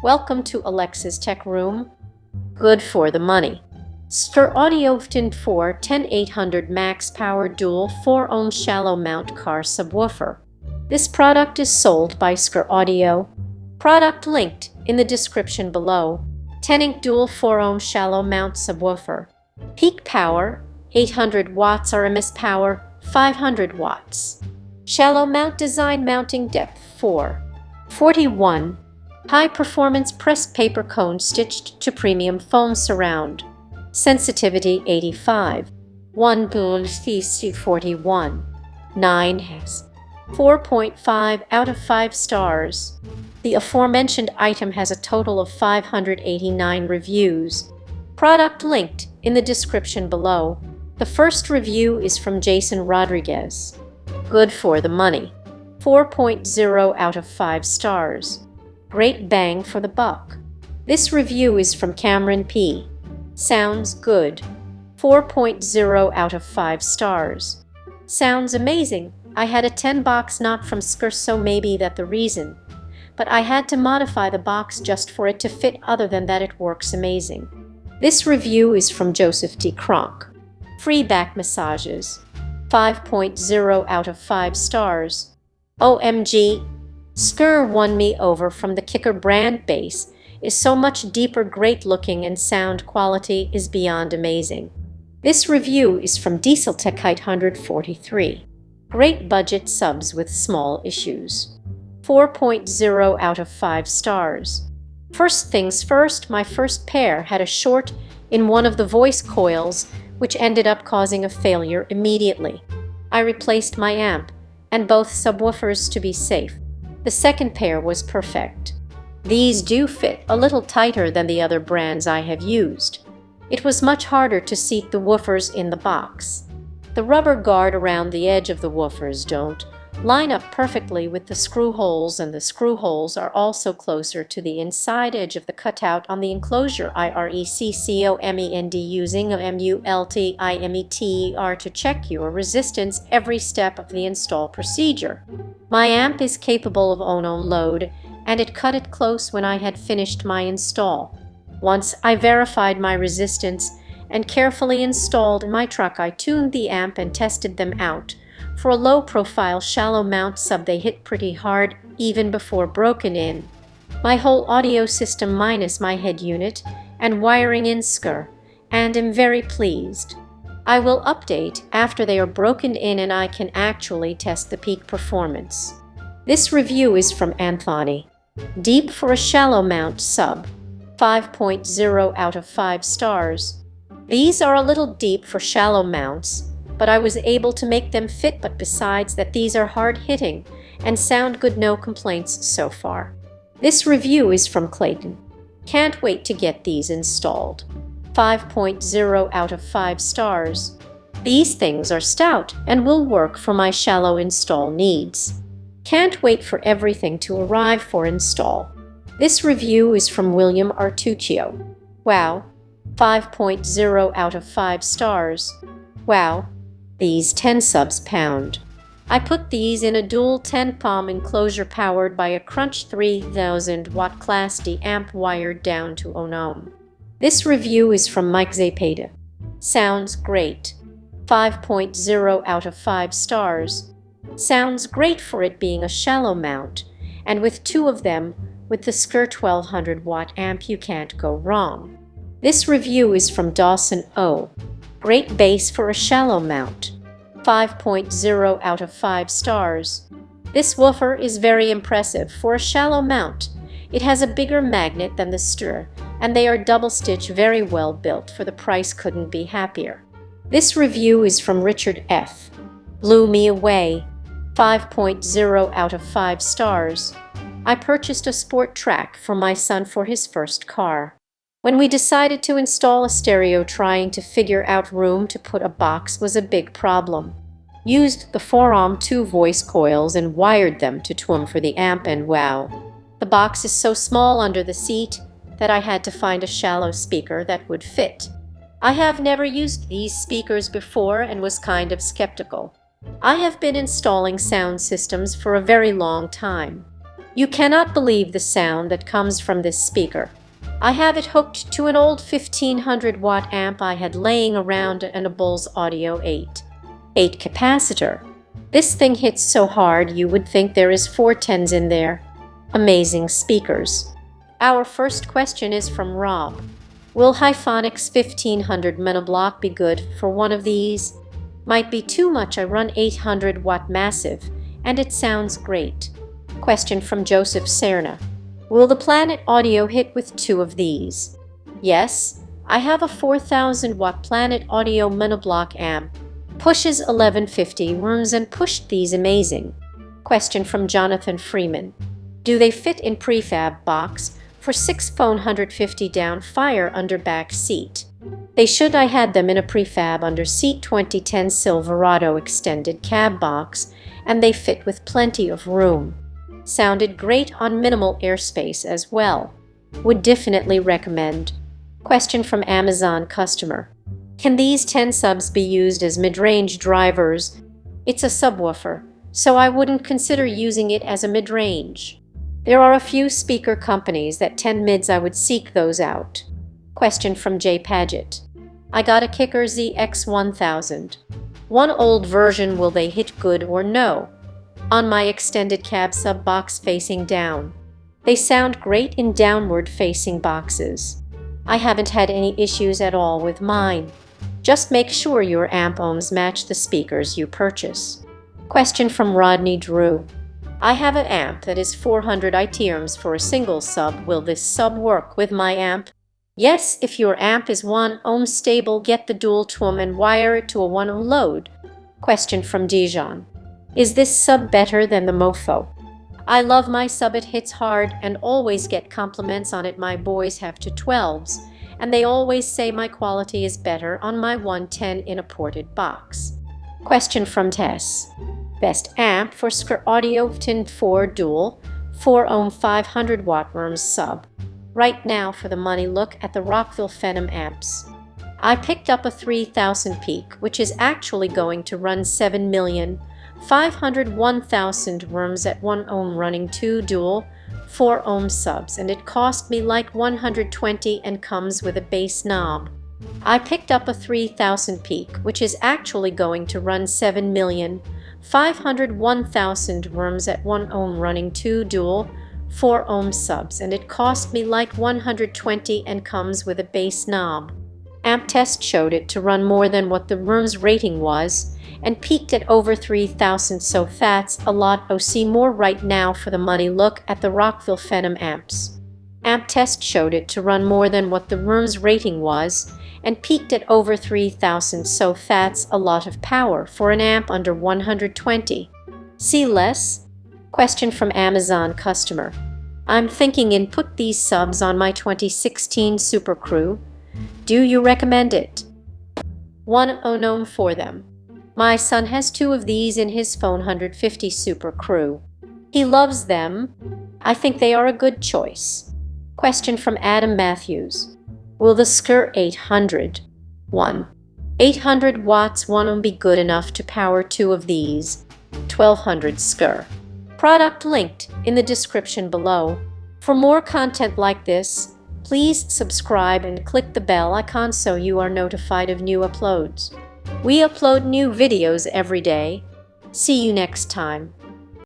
Welcome to Alexa's Tech Room. Good for the money. Skar Audio VD-10 10800 max power dual 4-ohm shallow mount car subwoofer. This product is sold by Skar Audio. Product linked in the description below. 10-inch dual 4-ohm shallow mount subwoofer. Peak power 800 watts, RMS power 500 watts. Shallow mount design, mounting depth 441. High performance pressed paper cone stitched to premium foam surround. Sensitivity 85. 1 CC 41. 9 has 4.5 out of 5 stars. The aforementioned item has a total of 589 reviews. Product linked in the description below. The first review is from Jason Rodriguez. Good for the money. 4.0 out of 5 stars. Great bang for the buck. This review is from Cameron P. Sounds good. 4.0 out of 5 stars. Sounds amazing. I had a 10 box not from Skar, so maybe that's the reason. But I had to modify the box just for it to fit. Other than that, it works amazing. This review is from Joseph T. Kronk. Free back massages. 5.0 out of 5 stars. OMG. Skar won me over from the Kicker brand. Bass is so much deeper, great looking, and sound quality is beyond amazing. This review is from Dieseltech 143. Great budget subs with small issues. 4.0 out of 5 stars. First things first, my first pair had a short in one of the voice coils, which ended up causing a failure immediately. I replaced my amp and both subwoofers to be safe. The second pair was perfect. These do fit a little tighter than the other brands I have used. It was much harder to seat the woofers in the box. The rubber guard around the edge of the woofers don't line up perfectly with the screw holes, and the screw holes are also closer to the inside edge of the cutout on the enclosure. IRECCOMEND using a MULTIMETER to check your resistance every step of the install procedure. My amp is capable of ono load, and it cut it close when I had finished my install. Once I verified my resistance and carefully installed my truck, I tuned the amp and tested them out. For a low-profile shallow mount sub, they hit pretty hard even before broken in. My whole audio system minus my head unit and wiring in Skar, and am very pleased. I will update after they are broken in and I can actually test the peak performance. This review is from Anthony. Deep for a shallow mount sub. 5.0 out of 5 stars. These are a little deep for shallow mounts, but I was able to make them fit. But besides that, these are hard-hitting and sound good. No complaints so far. This review is from Clayton. Can't wait to get these installed. 5.0 out of 5 stars. These things are stout and will work for my shallow install needs. Can't wait for everything to arrive for install. This review is from William Artuccio. Wow. 5.0 out of 5 stars. Wow. These 10 subs pound. I put these in a dual 10-palm enclosure powered by a Crunch 3000 watt Class D amp wired down to an ohm. This review is from Mike Zapata. Sounds great. 5.0 out of 5 stars. Sounds great for it being a shallow mount, and with 2 of them, with the Skar 1200 watt amp, you can't go wrong. This review is from Dawson O. Great bass for a shallow mount. 5.0 out of 5 stars. This woofer is very impressive for a shallow mount. It has a bigger magnet than the Skar, and they are double stitch, very well built. For the price, couldn't be happier. This review is from Richard F. Blew me away. 5.0 out of 5 stars. I purchased a sport track for my son for his first car. When we decided to install a stereo, trying to figure out room to put a box was a big problem. Used the 4-ohm 2 voice coils and wired them to 2 ohm for the amp, and wow. The box is so small under the seat that I had to find a shallow speaker that would fit. I have never used these speakers before and was kind of skeptical. I have been installing sound systems for a very long time. You cannot believe the sound that comes from this speaker. I have it hooked to an old 1500-watt amp I had laying around and a Bose Audio 8 capacitor. This thing hits so hard you would think there is 410s in there. Amazing speakers. Our first question is from Rob. Will Hyphonics 1500 monoblock be good for one of these? Might be too much. I run 800-watt massive, and it sounds great. Question from Joseph Serna. Will the Planet Audio hit with two of these? Yes, I have a 4000-watt Planet Audio monoblock amp. Pushes 1150 rooms and pushed these amazing. Question from Jonathan Freeman. Do they fit in prefab box for 6 phone 150 down fire under back seat? They should. I had them in a prefab under seat 2010 Silverado extended cab box, and they fit with plenty of room. Sounded great on minimal airspace as well. Would definitely recommend. Question from Amazon customer. Can these 10 subs be used as mid-range drivers? It's a subwoofer, so I wouldn't consider using it as a mid-range. There are a few speaker companies that 10 mids. I would seek those out. Question from Jay Paget. I got a Kicker ZX1000. One old version. Will they hit good or no? On my extended cab sub box facing down. They sound great in downward facing boxes. I haven't had any issues at all with mine. Just make sure your amp ohms match the speakers you purchase. Question from Rodney Drew. I have an amp that is 400 ohms for a single sub. Will this sub work with my amp? Yes, if your amp is 1 ohm stable, get the dual tom and wire it to a 1 ohm load. Question from Dijon. Is this sub better than the Mofo? I love my sub. It hits hard and always get compliments on it. My boys have 212s, and they always say my quality is better on my 110 in a ported box. Question from Tess. Best amp for Skar Audio VD-10 4 dual 4 ohm 500 watt rooms sub. Right now for the money, look at the Rockville Phenom amps. I picked up a 3000 peak, which is actually going to run 7,501,000 rooms at 1 ohm running 2 dual 4 ohm subs, and it cost me like $120 and comes with a bass knob. I picked up a 3000 peak, which is actually going to run 7,501,000 rooms at 1 ohm running 2 dual 4 ohm subs, and it cost me like $120 and comes with a bass knob. Amp test showed it to run more than what the room's rating was, and peaked at over 3,000, so that's a lot. See more right now for the money. Look at the Rockville Phenom amps. Amp test showed it to run more than what the room's rating was, and peaked at over 3,000, so that's a lot of power for an amp under 120. See less? Question from Amazon customer. I'm thinking in put these subs on my 2016 Super Crew. Do you recommend it? 1 ohm for them. My son has 2 of these in his phone 150 Super Crew. He loves them. I think they are a good choice. Question from Adam Matthews. Will the Skar 800 watts 1 ohm be good enough to power 2 of these 1200 Skar? Product linked in the description below. For more content like this, please subscribe and click the bell icon so you are notified of new uploads. We upload new videos every day. See you next time.